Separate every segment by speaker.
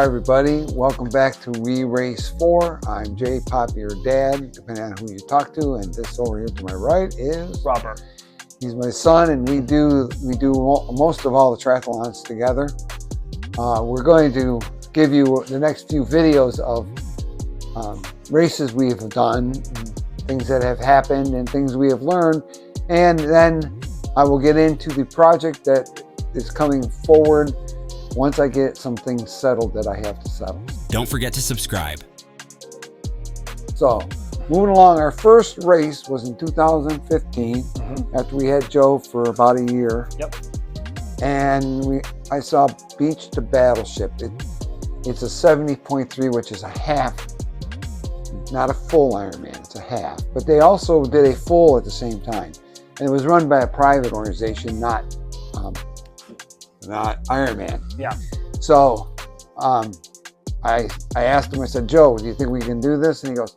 Speaker 1: Hi everybody, welcome back to We Race 4. I'm Jay, Poppy, your dad, depending on who you talk to, and this over here to my right is
Speaker 2: Robert.
Speaker 1: He's my son, and we do most of all the triathlons together. We're going to give you the next few videos of races we have done, things that have happened, and things we have learned, and then I will get into the project that is coming forward once I get some things settled that I have to settle.
Speaker 3: Don't forget to subscribe.
Speaker 1: So, moving along, our first race was in 2015, after we had Joe for about a year.
Speaker 2: Yep.
Speaker 1: And I saw Beach to Battleship. It's a 70.3, which is a half, not a full Ironman, it's a half. But they also did a full at the same time. And it was run by a private organization, not Ironman.
Speaker 2: Yeah.
Speaker 1: So I asked him, I said, Joe, do you think we can do this? And he goes,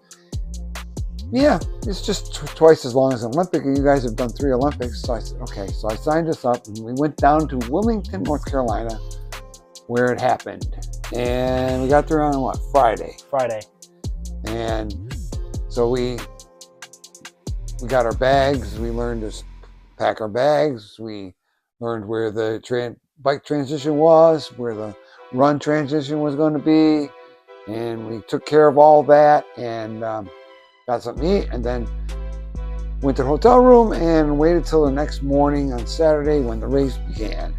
Speaker 1: yeah, it's just twice as long as an Olympic, and you guys have done 3 Olympics. So I said, okay. So I signed us up, and we went down to Wilmington, North Carolina, where it happened. And we got there on what, Friday. And so we got our bags. We learned to pack our bags. We learned where the bike transition was, where the run transition was going to be, and we took care of all that and got something to eat, and then went to the hotel room and waited till the next morning on Saturday when the race began.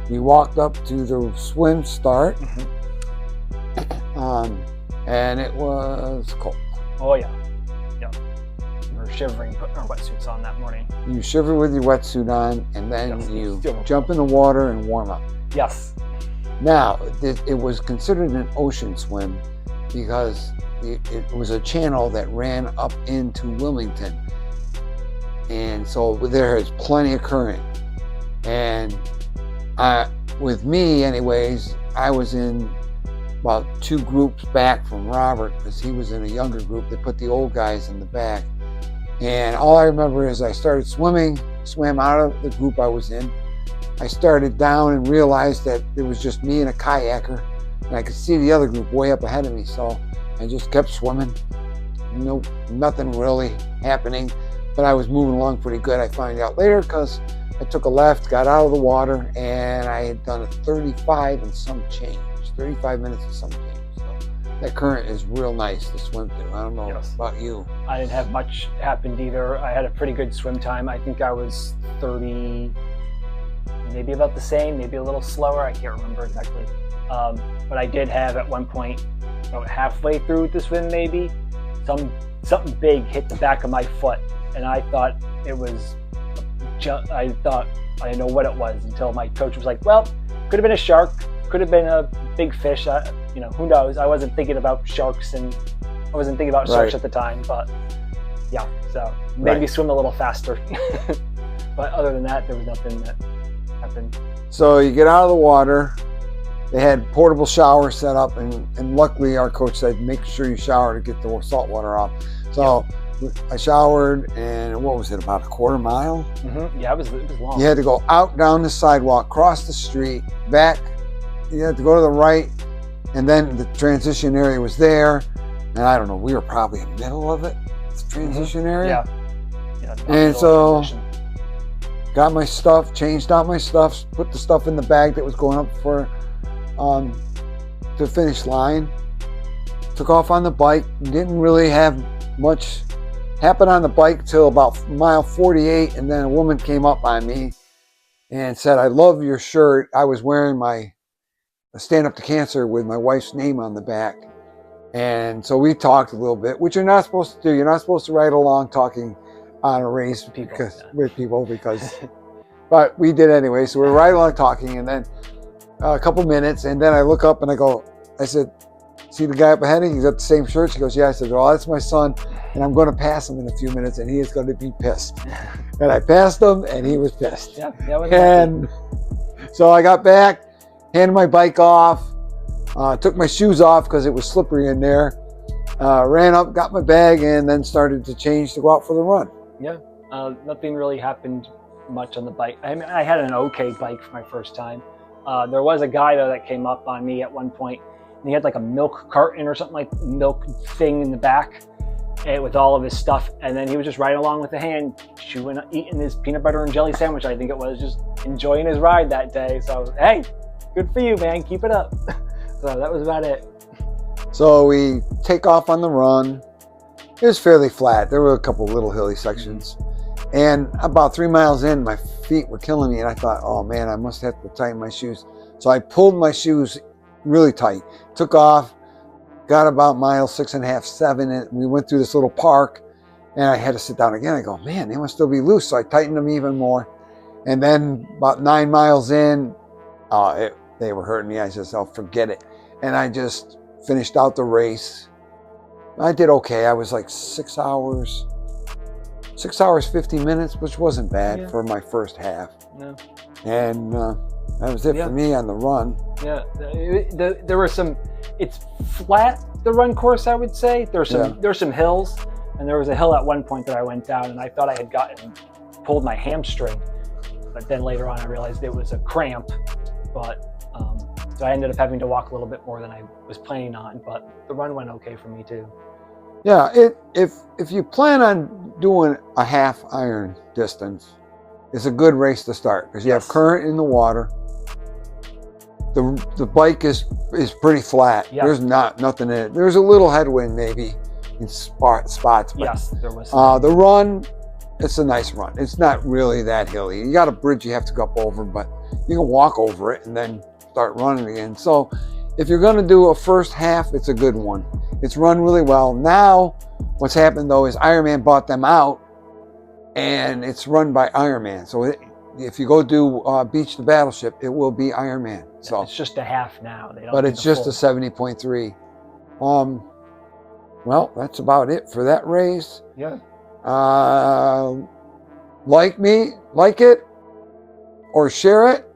Speaker 1: We walked up to the swim start, and it was cold.
Speaker 2: Oh yeah. We were shivering, putting our wetsuits on that morning.
Speaker 1: You shiver with your wetsuit on, and then you jump in the water and warm up.
Speaker 2: Yes.
Speaker 1: Now, it was considered an ocean swim because it was a channel that ran up into Wilmington. And so there is plenty of current. And with me, anyways, I was in about 2 groups back from Robert because he was in a younger group. They put the old guys in the back. And all I remember is I started swimming, swam out of the group I was in. I started down and realized that it was just me and a kayaker, and I could see the other group way up ahead of me. So I just kept swimming. Nothing really happening, but I was moving along pretty good. I found out later because I took a left, got out of the water, and I had done a 35 and some change, 35 minutes and some change. That current is real nice to swim through. I don't know about you.
Speaker 2: I didn't have much happened either. I had a pretty good swim time. I think I was 30, maybe about the same, maybe a little slower. I can't remember exactly. But I did have at one point, about halfway through the swim maybe, something big hit the back of my foot. And I thought it was, I didn't know what it was until my coach was like, well, could have been a shark, could have been a big fish. Who knows? I wasn't thinking about sharks, and I wasn't thinking about sharks at the time, but yeah, so maybe swim a little faster. But other than that, there was nothing that happened.
Speaker 1: So you get out of the water. They had portable showers set up, and luckily our coach said, make sure you shower to get the salt water off. So I showered, and what was it, about a quarter mile?
Speaker 2: Yeah, it was long.
Speaker 1: You had to go out down the sidewalk, cross the street, back. You had to go to the right, and then the transition area was there. And I don't know, we were probably in the middle of it, the transition area.
Speaker 2: Yeah.
Speaker 1: And so got my stuff, changed out my stuff, put the stuff in the bag that was going up for the finish line. Took off on the bike. Didn't really have much happen on the bike till about mile 48, and then a woman came up on me and said, I love your shirt. I was wearing my Stand Up to Cancer with my wife's name on the back. And so we talked a little bit, which you're not supposed to do. You're not supposed to ride along talking on a race with people because but we did anyway. So we're riding along talking, and then a couple minutes, and then I look up and I said, see the guy up ahead? He's got the same shirt. She goes, yeah. I said, well, that's my son, and I'm going to pass him in a few minutes, and he is going to be pissed. And I passed him, and he was pissed. And so I got back, handed my bike off, took my shoes off because it was slippery in there, ran up, got my bag, and then started to change to go out for the run.
Speaker 2: Yeah, nothing really happened much on the bike. I mean, I had an okay bike for my first time. There was a guy though that came up on me at one point, and he had like a milk carton or something, like milk thing in the back, with all of his stuff, and then he was just riding along with the hand, chewing, eating his peanut butter and jelly sandwich. I think it was, just enjoying his ride that day. So hey, good for you, man. Keep it up. So that was about it.
Speaker 1: So we take off on the run. It was fairly flat. There were a couple little hilly sections. And about 3 miles in, my feet were killing me. And I thought, oh man, I must have to tighten my shoes. So I pulled my shoes really tight, took off, got about mile 6.5, 7. And we went through this little park and I had to sit down again. I go, man, they must still be loose. So I tightened them even more. And then about 9 miles in, they were hurting me. I said, oh, forget it. And I just finished out the race. I did okay. I was like 6 hours 50 minutes, which wasn't bad for my first half.
Speaker 2: No.
Speaker 1: And that was it for me on the run.
Speaker 2: Yeah, there were some. It's flat, the run course, I would say. There's some hills, and there was a hill at one point that I went down, and I thought I had pulled my hamstring, but then later on I realized it was a cramp. But so I ended up having to walk a little bit more than I was planning on. But the run went okay for me too.
Speaker 1: Yeah, if you plan on doing a half iron distance, it's a good race to start because you have current in the water. The bike is pretty flat. Yeah. There's nothing in it. There's a little headwind maybe in spots. But,
Speaker 2: yes, there was.
Speaker 1: The run, it's a nice run. It's not really that hilly. You got a bridge you have to go up over, but you can walk over it and then start running again. So if you're going to do a first half, it's a good one. It's run really well. Now, what's happened though is Ironman bought them out, and it's run by Ironman. So if you go do Beach to Battleship, it will be Ironman. So
Speaker 2: it's just a half now.
Speaker 1: But it's just a 70.3. Well, that's about it for that race.
Speaker 2: Yeah.
Speaker 1: Like it, or share it.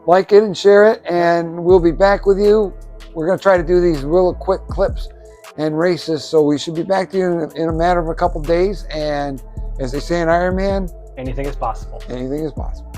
Speaker 1: Like it and share it, and we'll be back with you. We're going to try to do these real quick clips and races, so we should be back to you in a matter of a couple days. And as they say in Ironman,
Speaker 2: anything is possible.
Speaker 1: Anything is possible.